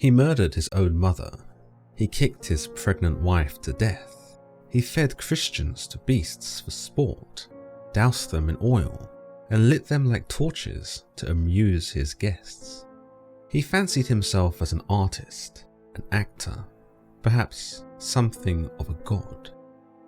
He murdered his own mother. He kicked his pregnant wife to death. He fed Christians to beasts for sport, doused them in oil, and lit them like torches to amuse his guests. He fancied himself as an artist, an actor, perhaps something of a god.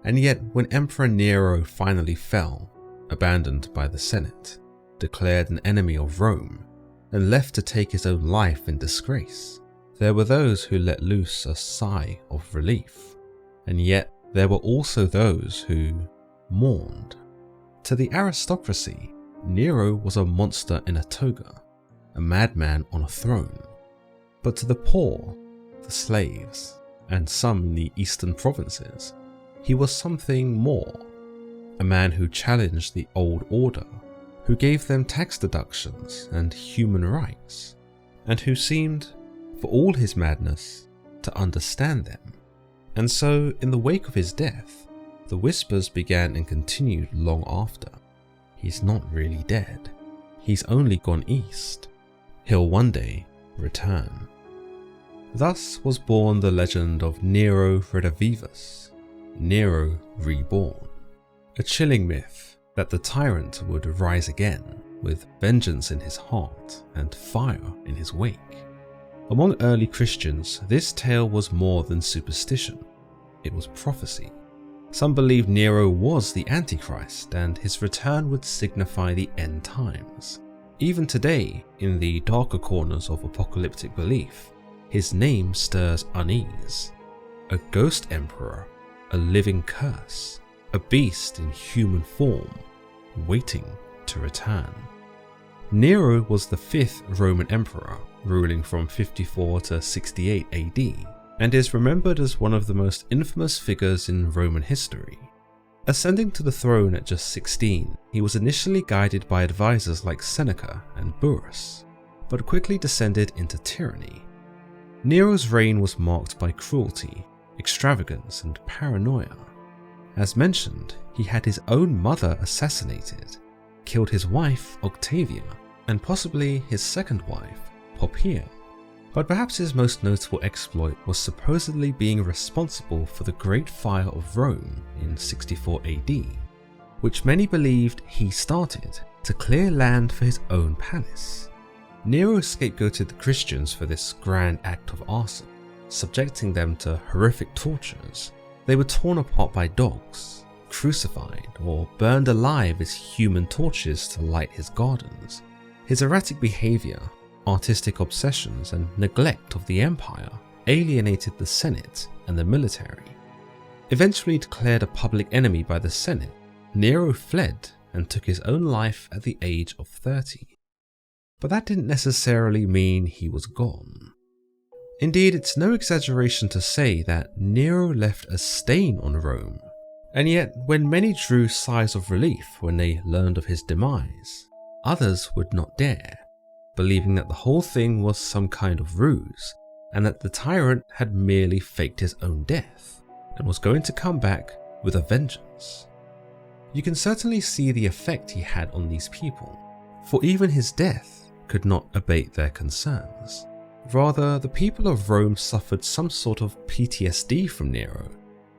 And yet, when Emperor Nero finally fell, abandoned by the Senate, declared an enemy of Rome, and left to take his own life in disgrace, there were those who let loose a sigh of relief, and yet there were also those who mourned. To the aristocracy, Nero was a monster in a toga, a madman on a throne. But to the poor, the slaves, and some in the eastern provinces, he was something more. A man who challenged the old order, who gave them tax deductions and human rights, and who seemed, for all his madness, to understand them. And so, in the wake of his death, the whispers began and continued long after. He's not really dead. He's only gone east. He'll one day return. Thus was born the legend of Nero Redivivus, Nero reborn. A chilling myth that the tyrant would rise again with vengeance in his heart and fire in his wake. Among early Christians, this tale was more than superstition. It was prophecy. Some believed Nero was the Antichrist and his return would signify the end times. Even today, in the darker corners of apocalyptic belief, his name stirs unease. A ghost emperor, a living curse, a beast in human form, waiting to return. Nero was the 5th Roman emperor, ruling from 54 to 68 AD, and is remembered as one of the most infamous figures in Roman history. Ascending to the throne at just 16, he was initially guided by advisors like Seneca and Burrus, but quickly descended into tyranny. Nero's reign was marked by cruelty, extravagance, and paranoia. As mentioned, he had his own mother assassinated, killed his wife Octavia, and possibly his second wife, Poppaea. But perhaps his most notable exploit was supposedly being responsible for the Great Fire of Rome in 64 AD, which many believed he started to clear land for his own palace. Nero scapegoated the Christians for this grand act of arson, subjecting them to horrific tortures. They were torn apart by dogs, crucified, or burned alive as human torches to light his gardens. His erratic behavior, artistic obsessions, and neglect of the empire alienated the Senate and the military. Eventually declared a public enemy by the Senate, Nero fled and took his own life at the age of 30. But that didn't necessarily mean he was gone. Indeed, it's no exaggeration to say that Nero left a stain on Rome, and yet when many drew sighs of relief when they learned of his demise, others would not dare, believing that the whole thing was some kind of ruse and that the tyrant had merely faked his own death and was going to come back with a vengeance. You can certainly see the effect he had on these people, for even his death could not abate their concerns. Rather, the people of Rome suffered some sort of PTSD from Nero,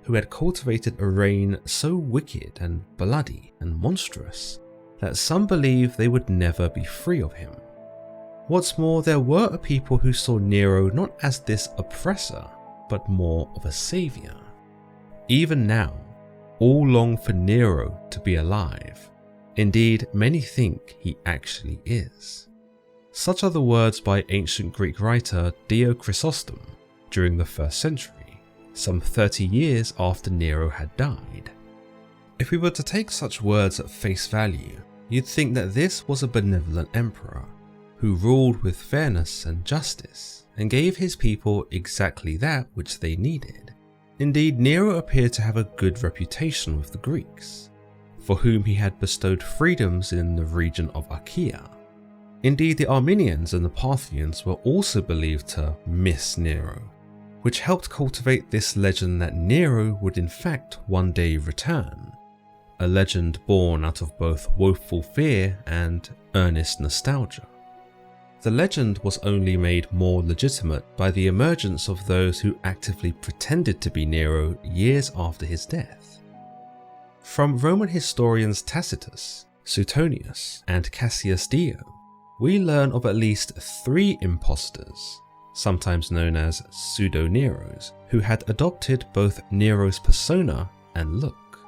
who had cultivated a reign so wicked and bloody and monstrous that some believe they would never be free of him. What's more, there were a people who saw Nero not as this oppressor, but more of a savior. Even now, all long for Nero to be alive. Indeed, many think he actually is. Such are the words by ancient Greek writer Dio Chrysostom during the 1st century, some 30 years after Nero had died. If we were to take such words at face value, you'd think that this was a benevolent emperor, who ruled with fairness and justice, and gave his people exactly that which they needed. Indeed, Nero appeared to have a good reputation with the Greeks, for whom he had bestowed freedoms in the region of Achaea. Indeed, the Armenians and the Parthians were also believed to miss Nero, which helped cultivate this legend that Nero would in fact one day return, a legend born out of both woeful fear and earnest nostalgia. the legend was only made more legitimate by the emergence of those who actively pretended to be Nero years after his death. From Roman historians Tacitus, Suetonius, and Cassius Dio, we learn of at least 3 impostors, sometimes known as pseudo-Neros, who had adopted both Nero's persona and look.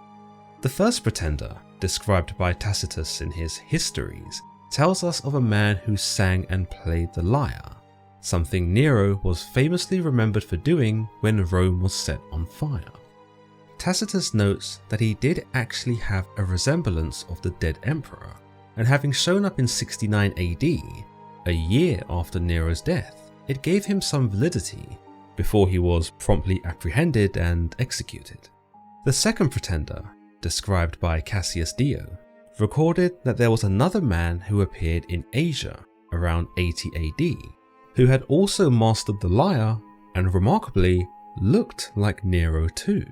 The first pretender, described by Tacitus in his Histories, tells us of a man who sang and played the lyre, something Nero was famously remembered for doing when Rome was set on fire. Tacitus notes that he did actually have a resemblance of the dead emperor, and having shown up in 69 AD, a year after Nero's death, it gave him some validity before he was promptly apprehended and executed. The second pretender, described by Cassius Dio, recorded that there was another man who appeared in Asia around 80 AD, who had also mastered the lyre and remarkably looked like Nero too.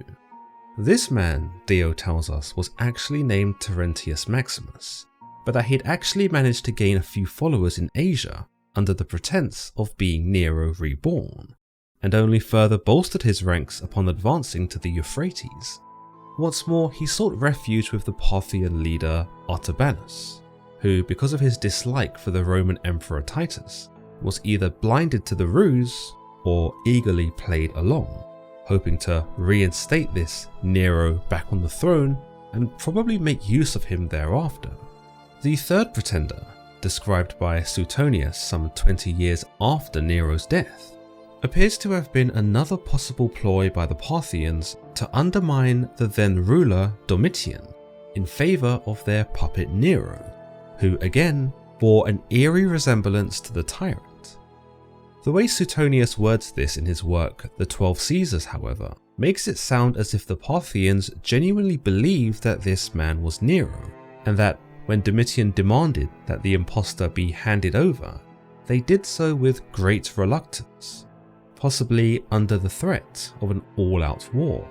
This man, Dio tells us, was actually named Terentius Maximus, but that he'd actually managed to gain a few followers in Asia under the pretense of being Nero reborn, and only further bolstered his ranks upon advancing to the Euphrates. What's more, he sought refuge with the Parthian leader Artabanus, who, because of his dislike for the Roman Emperor Titus, was either blinded to the ruse or eagerly played along, hoping to reinstate this Nero back on the throne and probably make use of him thereafter. The third pretender, described by Suetonius some 20 years after Nero's death, appears to have been another possible ploy by the Parthians to undermine the then ruler Domitian in favour of their puppet Nero, who again bore an eerie resemblance to the tyrant. The way Suetonius words this in his work The 12 Caesars, however, makes it sound as if the Parthians genuinely believed that this man was Nero, and that when Domitian demanded that the impostor be handed over, they did so with great reluctance, possibly under the threat of an all-out war.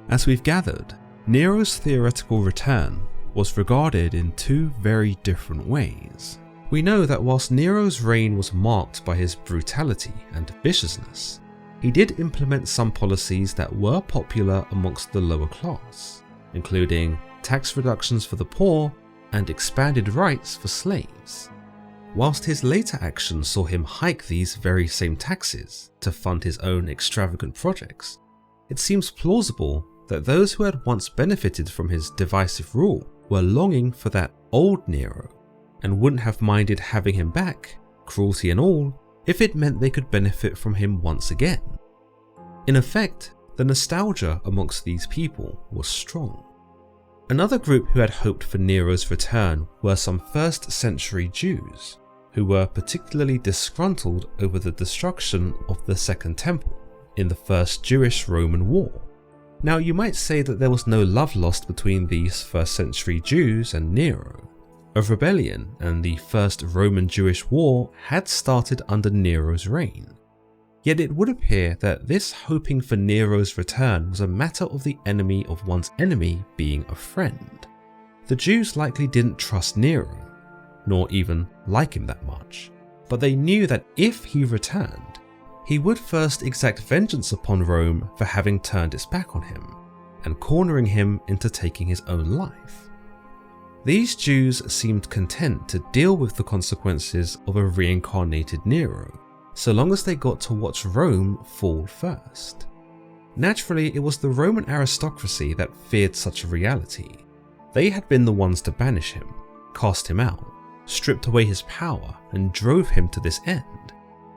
As we've gathered, Nero's theoretical return was regarded in 2 very different ways. We know that whilst Nero's reign was marked by his brutality and viciousness, he did implement some policies that were popular amongst the lower class, including tax reductions for the poor and expanded rights for slaves. Whilst his later actions saw him hike these very same taxes to fund his own extravagant projects, it seems plausible that those who had once benefited from his divisive rule were longing for that old Nero, and wouldn't have minded having him back, cruelty and all, if it meant they could benefit from him once again. In effect, the nostalgia amongst these people was strong. Another group who had hoped for Nero's return were some 1st century Jews, who were particularly disgruntled over the destruction of the Second Temple in the First Jewish-Roman War. Now, you might say that there was no love lost between these 1st century Jews and Nero. A rebellion and the First Roman-Jewish War had started under Nero's reign. Yet it would appear that this hoping for Nero's return was a matter of the enemy of one's enemy being a friend. The Jews likely didn't trust Nero, nor even like him that much, but they knew that if he returned, he would first exact vengeance upon Rome for having turned its back on him, and cornering him into taking his own life. These Jews seemed content to deal with the consequences of a reincarnated Nero, so long as they got to watch Rome fall first. Naturally, it was the Roman aristocracy that feared such a reality. They had been the ones to banish him, cast him out, stripped away his power, and drove him to this end.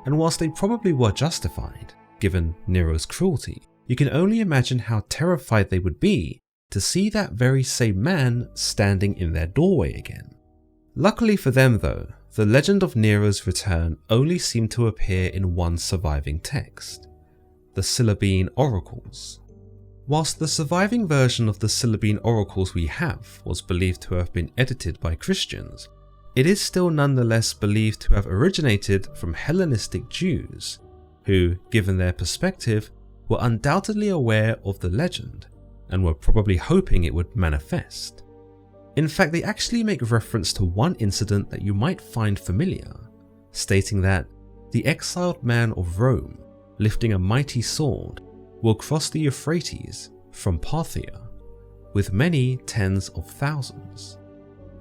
And whilst they probably were justified, given Nero's cruelty, you can only imagine how terrified they would be to see that very same man standing in their doorway again. Luckily for them though, the legend of Nero's return only seemed to appear in one surviving text, the Syllabine Oracles. Whilst the surviving version of the Syllabine Oracles we have was believed to have been edited by Christians, it is still nonetheless believed to have originated from Hellenistic Jews, who, given their perspective, were undoubtedly aware of the legend and were probably hoping it would manifest. In fact, they actually make reference to one incident that you might find familiar, stating that the exiled man of Rome, lifting a mighty sword, will cross the Euphrates from Parthia, with many tens of thousands.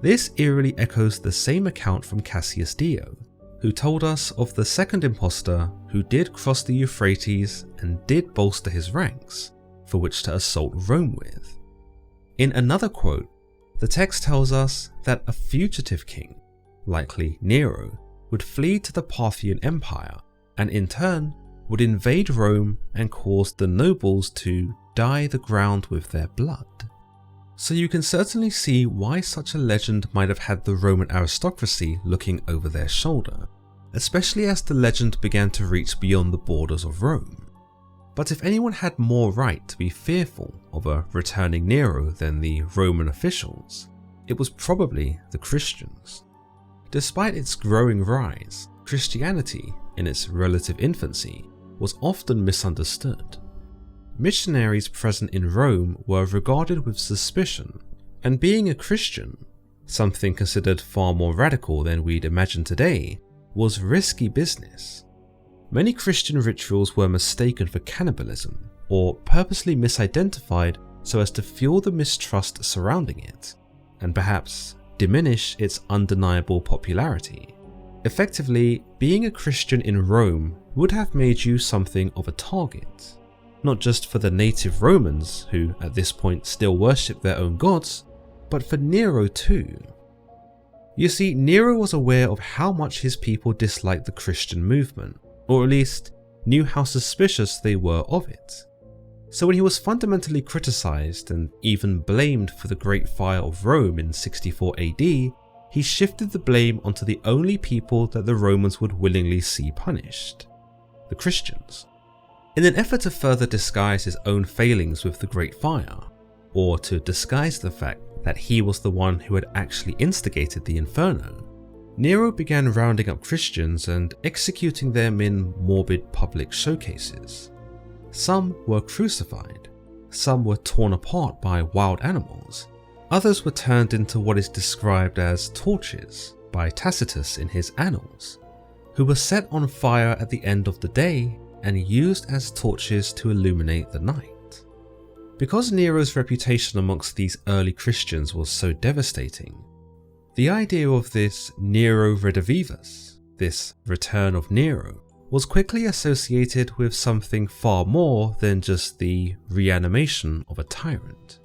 This eerily echoes the same account from Cassius Dio, who told us of the second impostor who did cross the Euphrates and did bolster his ranks, for which to assault Rome with. In another quote, the text tells us that a fugitive king, likely Nero, would flee to the Parthian Empire and in turn would invade Rome and cause the nobles to dye the ground with their blood. So you can certainly see why such a legend might have had the Roman aristocracy looking over their shoulder, especially as the legend began to reach beyond the borders of Rome. But if anyone had more right to be fearful of a returning Nero than the Roman officials, it was probably the Christians. Despite its growing rise, Christianity, in its relative infancy, was often misunderstood. Missionaries present in Rome were regarded with suspicion, and being a Christian, something considered far more radical than we'd imagine today, was risky business. Many Christian rituals were mistaken for cannibalism, or purposely misidentified so as to fuel the mistrust surrounding it, and perhaps diminish its undeniable popularity. Effectively, being a Christian in Rome would have made you something of a target, not just for the native Romans, who at this point still worshipped their own gods, but for Nero too. You see, Nero was aware of how much his people disliked the Christian movement, or at least knew how suspicious they were of it. So when he was fundamentally criticized and even blamed for the Great Fire of Rome in 64 AD, he shifted the blame onto the only people that the Romans would willingly see punished: the Christians. In an effort to further disguise his own failings with the Great Fire, or to disguise the fact that he was the one who had actually instigated the Inferno, Nero began rounding up Christians and executing them in morbid public showcases. Some were crucified, some were torn apart by wild animals, others were turned into what is described as torches by Tacitus in his Annals, who were set on fire at the end of the day and used as torches to illuminate the night. Because Nero's reputation amongst these early Christians was so devastating, the idea of this Nero redivivus, this return of Nero, was quickly associated with something far more than just the reanimation of a tyrant.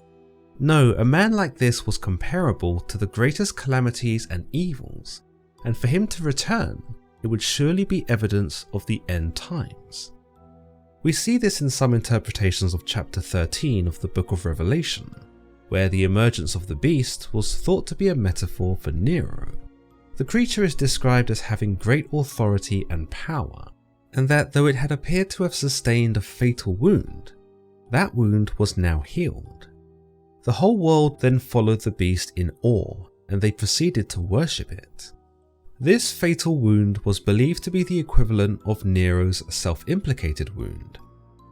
No, a man like this was comparable to the greatest calamities and evils, and for him to return, it would surely be evidence of the end times. We see this in some interpretations of chapter 13 of the Book of Revelation, where the emergence of the beast was thought to be a metaphor for Nero. The creature is described as having great authority and power, and that though it had appeared to have sustained a fatal wound, that wound was now healed. The whole world then followed the beast in awe, and they proceeded to worship it. This fatal wound was believed to be the equivalent of Nero's self-implicated wound,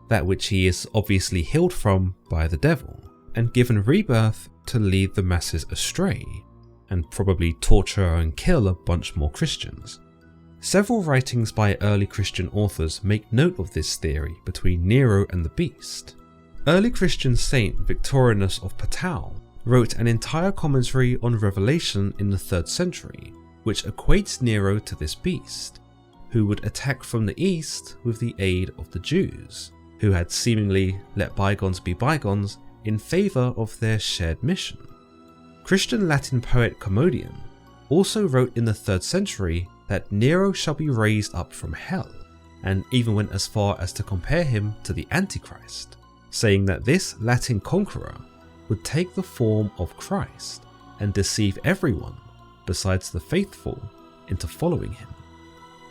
that which he is obviously healed from by the devil, and given rebirth to lead the masses astray, and probably torture and kill a bunch more Christians. Several writings by early Christian authors make note of this theory between Nero and the beast. Early Christian saint Victorinus of Patau wrote an entire commentary on Revelation in the 3rd century, which equates Nero to this beast, who would attack from the east with the aid of the Jews, who had seemingly let bygones be bygones in favour of their shared mission. Christian Latin poet Commodian also wrote in the 3rd century that Nero shall be raised up from hell, and even went as far as to compare him to the Antichrist, saying that this Latin conqueror would take the form of Christ and deceive everyone besides the faithful into following him.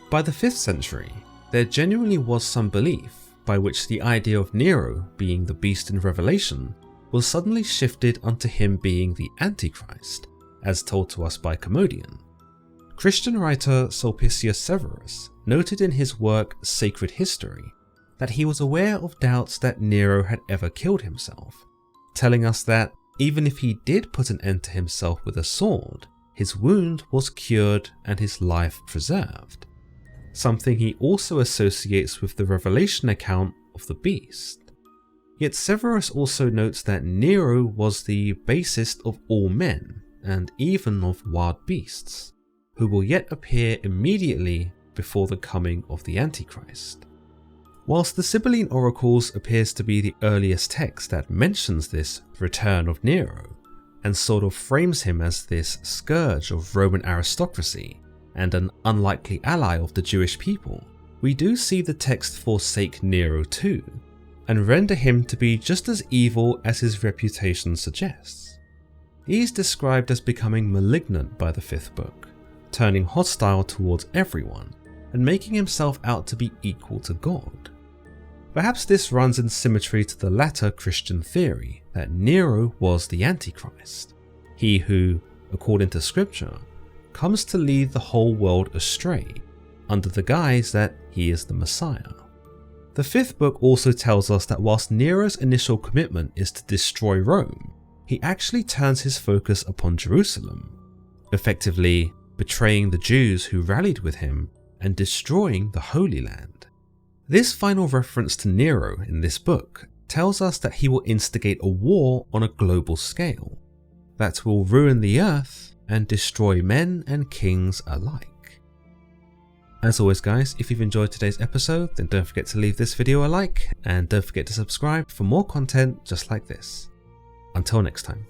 By the 5th century, there genuinely was some belief by which the idea of Nero being the beast in Revelation was suddenly shifted unto him being the Antichrist, as told to us by Commodian. Christian writer Sulpicius Severus noted in his work Sacred History that he was aware of doubts that Nero had ever killed himself, telling us that even if he did put an end to himself with a sword, his wound was cured and his life preserved. something he also associates with the Revelation account of the beast. Yet Severus also notes that Nero was the basest of all men, and even of wild beasts, who will yet appear immediately before the coming of the Antichrist. Whilst the Sibylline Oracles appears to be the earliest text that mentions this return of Nero, and sort of frames him as this scourge of Roman aristocracy and an unlikely ally of the Jewish people, we do see the text forsake Nero too, and render him to be just as evil as his reputation suggests. He is described as becoming malignant by the 5th book, turning hostile towards everyone, and making himself out to be equal to God. Perhaps this runs in symmetry to the latter Christian theory that Nero was the Antichrist, he who, according to scripture, comes to lead the whole world astray under the guise that he is the Messiah. The 5th book also tells us that whilst Nero's initial commitment is to destroy Rome, he actually turns his focus upon Jerusalem, effectively betraying the Jews who rallied with him and destroying the Holy Land. This final reference to Nero in this book tells us that he will instigate a war on a global scale that will ruin the earth and destroy men and kings alike. As always guys, if you've enjoyed today's episode, then don't forget to leave this video a like, and don't forget to subscribe for more content just like this. Until next time.